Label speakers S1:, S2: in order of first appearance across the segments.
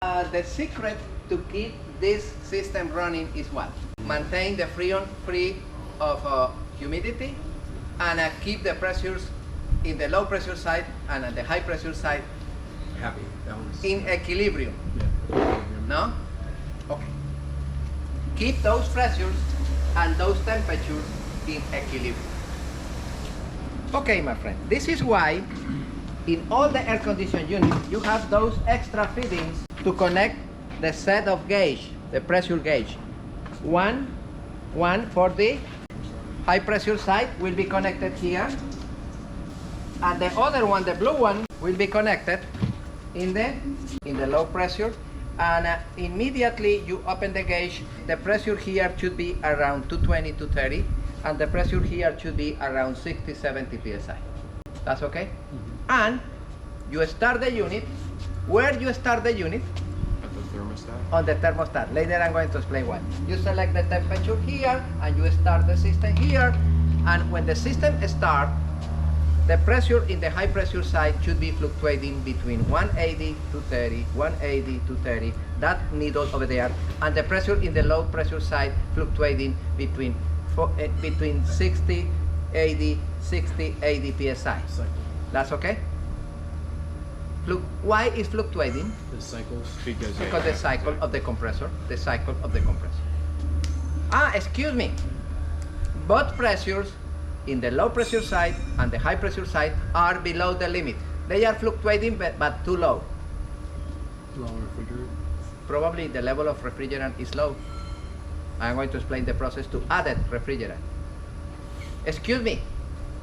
S1: The secret to keep this system running is what? Maintain the freon free of humidity and keep the pressures in the low pressure side and at the high pressure side
S2: Happy.
S1: in equilibrium.
S2: Yeah.
S1: No? Okay. Keep those pressures and those temperatures in equilibrium. Okay, my friend. This is why in all the air conditioned units you have those extra fittings to connect the set of gauge, the pressure gauge. One for the high pressure side will be connected here, and the other one, the blue one, will be connected in the low pressure. And immediately you open the gauge, the pressure here should be around 220 to 30, and the pressure here should be around 60, 70 psi. That's okay? Mm-hmm. And you start the unit. Where you start the unit?
S2: At the thermostat?
S1: On the thermostat. Later I'm going to explain why. You select the temperature here, and you start the system here. And when the system starts, the pressure in the high pressure side should be fluctuating between 180 to 30, 180 to 30, that needle over there, and the pressure in the low pressure side fluctuating between 60, 80, 60, 80 psi. That's okay? Why is fluctuating?
S2: The cycles?
S1: Because the cycle of the compressor. The cycle of the compressor. Excuse me. Both pressures in the low pressure side and the high pressure side are below the limit. They are fluctuating but too low.
S2: Low refrigerant?
S1: Probably the level of refrigerant is low. I'm going to explain the process to added refrigerant. Excuse me.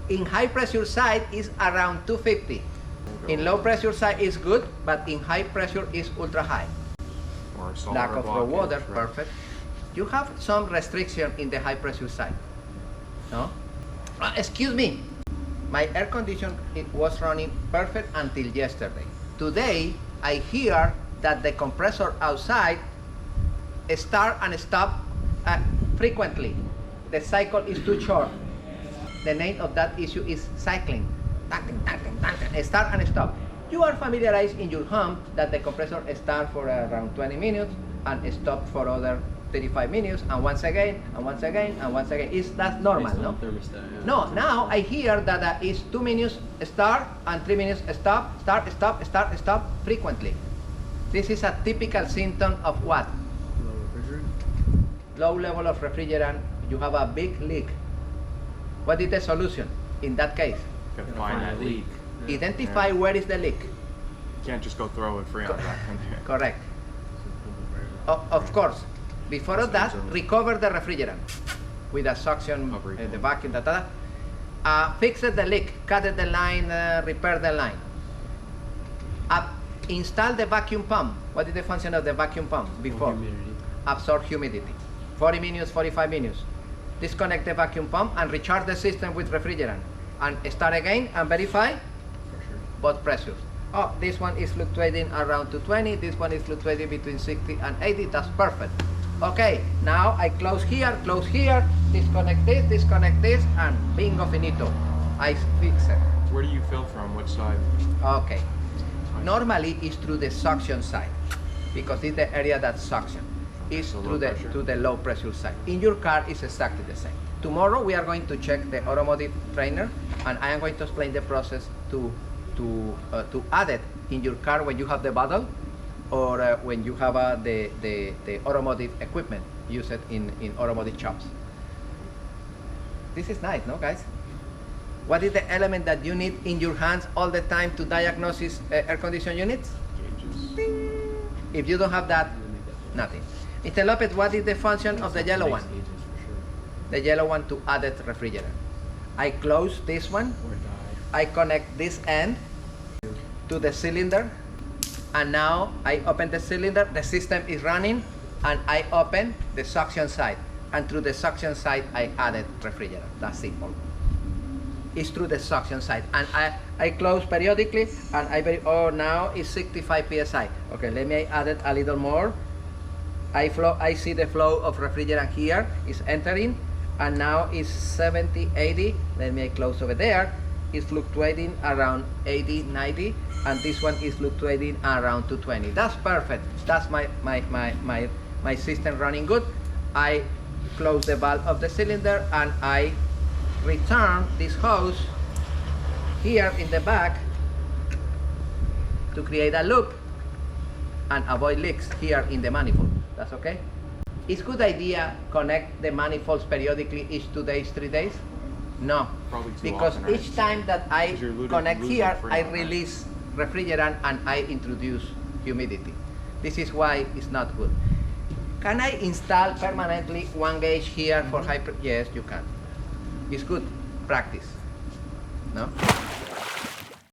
S1: In high pressure side is around 250. In low pressure side is good, but in high pressure is ultra high.
S2: Or
S1: Lack of raw water,
S2: right.
S1: perfect. You have some restriction in the high pressure side. No? Excuse me. My air condition, it was running perfect until yesterday. Today, I hear that the compressor outside start and stop frequently. The cycle is too short. The name of that issue is cycling. Start and stop. You are familiarized in your home that the compressor starts for around 20 minutes and stop for other 35 minutes, and once again, and once again, and once again. That's normal, no?
S2: Thermostat, yeah.
S1: No, now I hear that it's 2 minutes start and 3 minutes stop, start, stop, start, stop frequently. This is a typical symptom of what?
S2: Low refrigerant?
S1: Low level of refrigerant. You have a big leak. What is the solution in that case?
S2: You gotta find that leak.
S1: Identify where is the leak.
S2: You can't just go throw a freon back in there.
S1: Correct. Of course. Before of that, recover the refrigerant with a suction, the vacuum, fix the leak, cut the line, repair the line. Install the vacuum pump. What is the function of the vacuum pump before?
S2: Humidity.
S1: Absorb humidity. 40 minutes, 45 minutes. Disconnect the vacuum pump and recharge the system with refrigerant. And start again and verify both pressures. This one is fluctuating around 220, this one is fluctuating between 60 and 80, that's perfect. Okay, now I close here, disconnect this, and bingo finito. I fix it.
S2: Where do you fill from? Which side?
S1: Okay. Normally it's through the suction side, because it's the area that suction. It's through the low pressure side. In your car, it's exactly the same. Tomorrow we are going to check the automotive trainer, and I am going to explain the process to add it in your car when you have the bottle, or when you have the automotive equipment, use it in automotive shops. This is nice, no guys? What is the element that you need in your hands all the time to diagnose air conditioning units?
S2: Gauges.
S1: Ding. If you don't have that, nothing. Mr. Lopez, what is the function of the yellow one? The yellow one to added refrigerant. I close this one. I connect this end to the cylinder, and now I open the cylinder. The system is running, and I open the suction side, and through the suction side I added refrigerant. That's simple. It's through the suction side, and I close periodically, and now it's 65 psi. Okay, let me add it a little more. I see the flow of refrigerant here is entering, and now it's 70, 80. Let me close over there. is fluctuating around 80, 90, and this one is fluctuating around 220. That's perfect. That's my system running good. I close the valve of the cylinder and I return this hose here in the back to create a loop and avoid leaks here in the manifold. That's okay? It's good idea connect the manifolds periodically each 2 days, 3 days? No,
S2: Probably too
S1: because
S2: often, right?
S1: each time that I
S2: 'Cause you're
S1: connect
S2: losing
S1: here, I
S2: freon, right?
S1: release refrigerant and I introduce humidity. This is why it's not good. Can I install permanently one gauge here for high? Yes, you can. It's good practice. No?